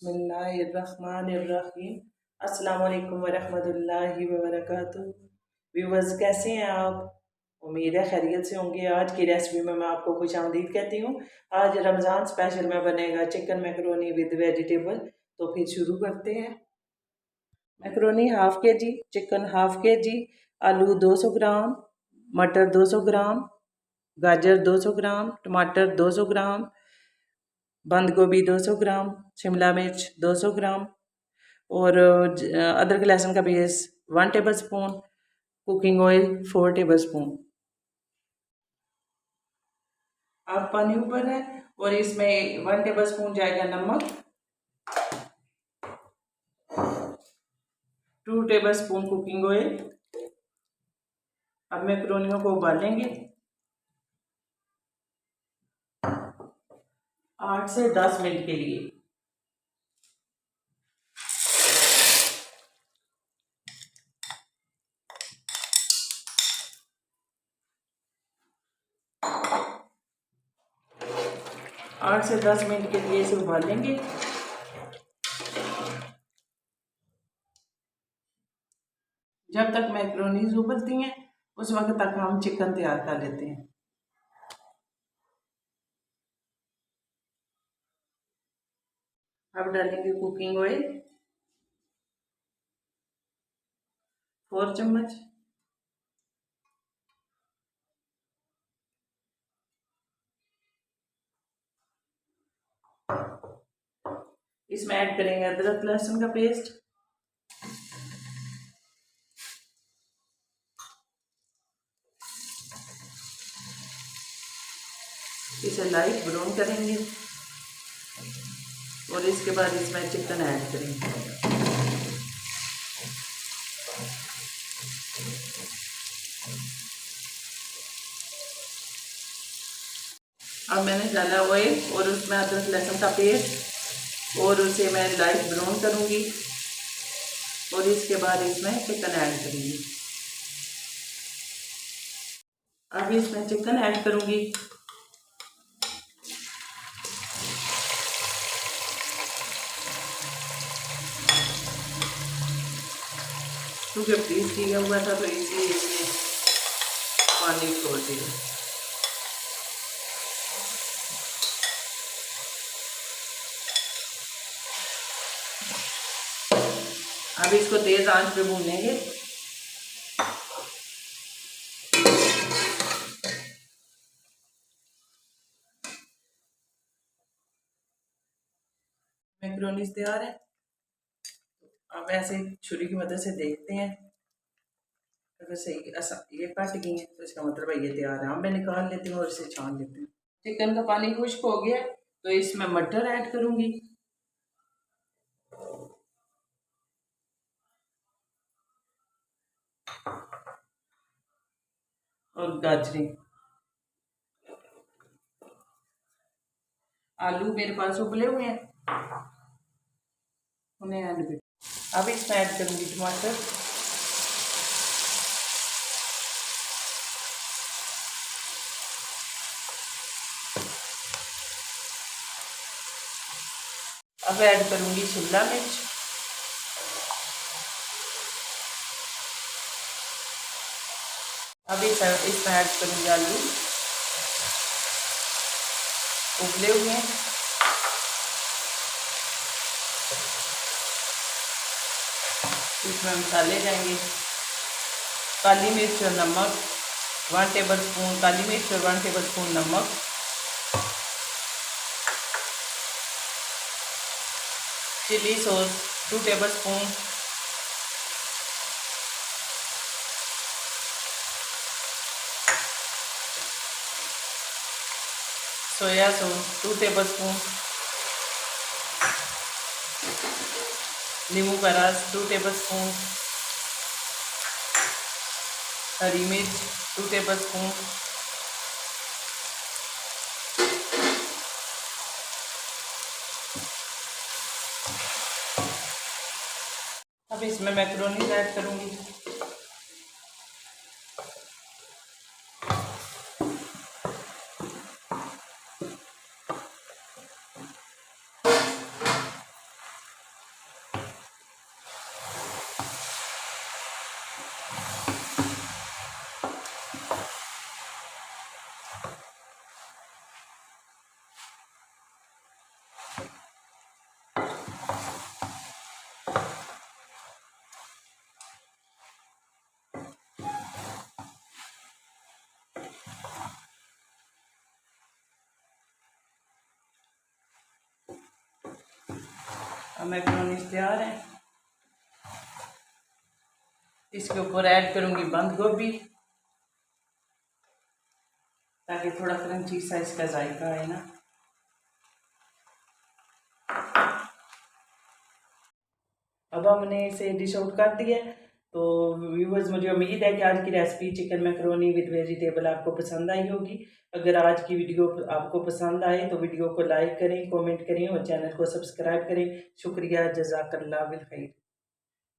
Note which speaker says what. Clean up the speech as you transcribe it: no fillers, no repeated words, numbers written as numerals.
Speaker 1: बिस्मिल्लाहिर्रहमानिर्रहीम। अस्सलाम वालेकुम वरहमतुल्लाहि वबरकातुहू। व्यूवर्स, कैसे हैं आप? उम्मीद है खैरियत से होंगे। आज की रेसिपी में मैं आपको खुशामदीद कहती हूँ। आज रमज़ान स्पेशल में बनेगा चिकन मैकरोनी विद वेजिटेबल। तो फिर शुरू करते हैं। मैकरोनी हाफ के जी, चिकन हाफ के जी, आलू 200 ग्राम, मटर 200 ग्राम, गाजर 200 ग्राम, टमाटर 200 ग्राम, बंद गोभी 200 ग्राम, शिमला मिर्च 200 ग्राम और अदरक लहसुन का paste 1 table spoon, cooking oil 4 table spoon. अब पानी ऊपर है और इसमें 1 टेबल स्पून जाएगा नमक, 2 टेबल स्पून कुकिंग ऑयल। अब मैक्रोनियों को उबालेंगे 8 से 10 मिनट के लिए। आठ से 10 मिनट के लिए इसे उबालेंगे। जब तक मैक्रोनीज उबलती हैं उस वक्त तक हम चिकन तैयार कर लेते हैं। अब डालेंगे कुकिंग ऑयल 4 चम्मच, इसमें ऐड करेंगे अदरक लहसुन का पेस्ट, इसे लाइट ब्राउन करेंगे और इसके बाद इसमें चिकन ऐड करेंगे। अब मैंने डाला ऑयल और उसमें अदरक लहसुन का पेस्ट और उसे मैं लाइट ब्राउन करूंगी और इसके बाद इसमें चिकन ऐड करूंगी। अब इसमें चिकन ऐड करूंगी। क्योंकि फ्रीज किया हुआ था तो इसलिए इसमें पानी छोड़ दिया। अब इसको तेज आंच पे भूनेंगे। मैक्रोनीज तैयार है। अब ऐसे छुरी की मदद से देखते हैं, अगर सही ये कट गई है तो इसका मतलब है ये तैयार है। अब मैं निकाल लेती हूँ और इसे छान लेती हूँ। चिकन का पानी खुश्क हो गया तो इसमें मटर ऐड करूंगी और गाजरें। आलू मेरे पास उबले हुए हैं, उन्हें ऐड कर। अब इसमें ऐड करूंगी टमाटर, अब ऐड करूंगी शिमला मिर्च, अब इसमें ऐड करूंगी आलू उबले हुए हैं। इसमें मसाले जाएंगे काली मिर्च और नमक 1 टेबल स्पून काली मिर्च और 1 टेबल स्पून नमक, chilli sauce 2 tablespoon, soya sauce 2 tablespoon, नींबू का रस 2 टेबल स्पून, हरी मिर्च 2 टेबल स्पून, अब इसमें मैक्रोनी ऐड करूंगी। अब मैक्रोनीस तैयार है। इसके ऊपर ऐड करूँगी बंद गोभी ताकि थोड़ा क्रंची सा इसका जायका आए ना। अब हमने इसे डिश आउट कर दिया। तो व्यूवर्स, मुझे उम्मीद है कि आज की recipe chicken macaroni with vegetable आपको पसंद आई होगी। अगर आज की वीडियो आपको पसंद आए तो वीडियो को लाइक करें, कमेंट करें और चैनल को सब्सक्राइब करें। शुक्रिया, जज़ाकल्लाह बिल खैर।